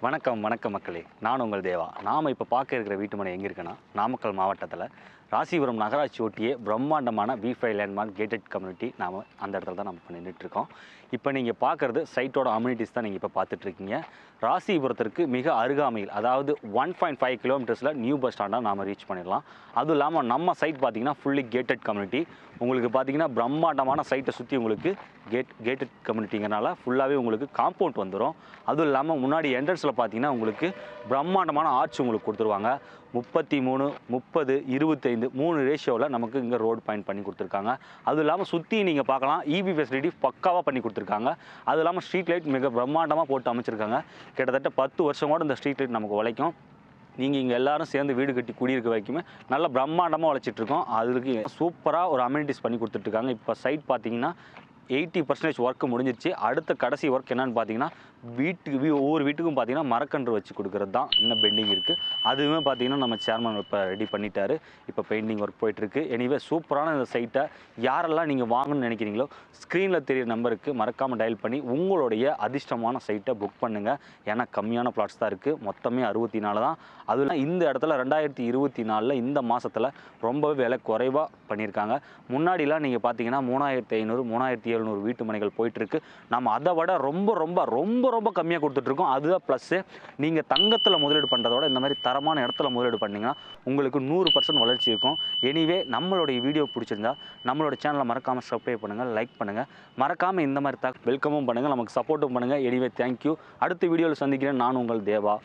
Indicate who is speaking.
Speaker 1: வணக்கம் வணக்கம் மக்களே, நான் உங்கள் தேவா. நாம் இப்போ பார்க்க இருக்கிற வீட்டு மனை எங்கே இருக்குன்னா, நாமக்கல் மாவட்டத்தில் ராசிபுரம் நகராட்சி ஒட்டியே பிரம்மாண்டமான V5 லேண்ட்மார்க் கேட்டட் கம்யூனிட்டி நாம் அந்த இடத்துல தான் நம்ம இப்போ நின்றுட்டுருக்கோம். இப்போ நீங்கள் பார்க்குறது சைட்டோட அம்யூனிட்டிஸ் தான் நீங்கள் இப்போ பார்த்துட்ருக்கீங்க. ராசிபுரத்திற்கு மிக அருகாமையில், அதாவது 1.5 கிலோமீட்டர்ஸில் நியூ பஸ் ஸ்டாண்டாக நாம் ரீச் பண்ணிடலாம். அதுவும் இல்லாமல் நம்ம சைட் பார்த்திங்கன்னா ஃபுல்லி கேட்டட் கம்யூனிட்டி. உங்களுக்கு பார்த்திங்கன்னா பிரம்மாண்டமான சைட்டை சுற்றி உங்களுக்கு கேட்டட் கம்யூனிட்டிங்கிறனால ஃபுல்லாகவே உங்களுக்கு காம்பவுண்ட் வந்துடும். அதுவும் இல்லாமல் முன்னாடி என்ட்ரன்ஸில் பார்த்தீங்கன்னா உங்களுக்கு பிரம்மாண்டமான ஆர்ச் உங்களுக்கு கொடுத்துருவாங்க. 33, 30, 25 3 ரேஷியோவில் நமக்கு இங்கே ரோடு பாயிண்ட் பண்ணி கொடுத்துருக்காங்க. அதுவும் இல்லாமல் சுற்றி நீங்கள் பார்க்கலாம் இபி ஃபெசிலிட்டி பக்காவாக பண்ணி கொடுத்துருக்காங்க. அதுவும் இல்லாமல் ஸ்ட்ரீட் லைட் மிக பிரம்மாண்டமாக போட்டு அமைச்சிருக்காங்க. கிட்டத்தட்ட 10 வருஷம் கூட இந்த ஸ்ட்ரீட் லைட் நமக்கு உழைக்கும். நீங்கள் இங்கே எல்லோரும் சேர்ந்து வீடு கட்டி குடியிருக்க வரைக்குமே நல்லா பிரம்மாண்டமாக உழைச்சிட்ருக்கோம். அதுக்கு சூப்பராக ஒரு அம்யூனிட்டிஸ் பண்ணி கொடுத்துட்ருக்காங்க. இப்போ சைட் பார்த்தீங்கன்னா 80% ஒர்க்கு முடிஞ்சிருச்சு. அடுத்த கடைசி ஒர்க் என்னென்னு பார்த்தீங்கன்னா ஒவ்வொரு வீட்டுக்கும் பார்த்தீங்கன்னா மரக்கன்று வச்சு கொடுக்குறது தான் இன்னும் பெண்டிங் இருக்குது. அதுவுமே பார்த்தீங்கன்னா நம்ம சேர்மன் இப்போ ரெடி பண்ணிட்டாரு. இப்போ பெயிண்டிங் ஒர்க் போயிட்டுருக்கு. எனிவே சூப்பரான இந்த சைட்டை யாரெல்லாம் நீங்கள் வாங்கணும்னு நினைக்கிறீங்களோ ஸ்க்ரீனில் தெரியிற நம்பருக்கு மறக்காமல் டயல் பண்ணி உங்களுடைய அதிர்ஷ்டமான சைட்டை புக் பண்ணுங்கள். ஏன்னா கம்மியான பிளாட்ஸ் தான் இருக்குது, மொத்தமே 64 தான். அதுவும் இந்த இடத்துல 2024 இந்த மாதத்தில் ரொம்பவே விலை குறைவாக பண்ணியிருக்காங்க. முன்னாடிலாம் நீங்கள் பார்த்தீங்கன்னா 3500 3700 வீட்டு மனைகள் போயிட்டுருக்கு. நம்ம அதை விட ரொம்ப ரொம்ப ரொம்ப ரொம்ப கம்மியாக கொடுத்துட்ருக்கோம். அதுதான் ப்ளஸ்ஸு. நீங்கள் தங்கத்தில் முதலீடு பண்ணுறதோட இந்த மாதிரி தரமான இடத்துல முதலீடு பண்ணிங்கன்னா உங்களுக்கு 100% வளர்ச்சி இருக்கும். எனிவே நம்மளுடைய வீடியோ பிடிச்சிருந்தா நம்மளோட சேனலை மறக்காமல் சப்ஸ்கிரைப் பண்ணுங்கள், லைக் பண்ணுங்கள். மறக்காமல் இந்த மாதிரி வெல்கமும் பண்ணுங்கள், நமக்கு சப்போர்ட்டும் பண்ணுங்கள். Anyway thank you. அடுத்த வீடியோவில் சந்திக்கிறேன். நான் உங்கள் தேவா.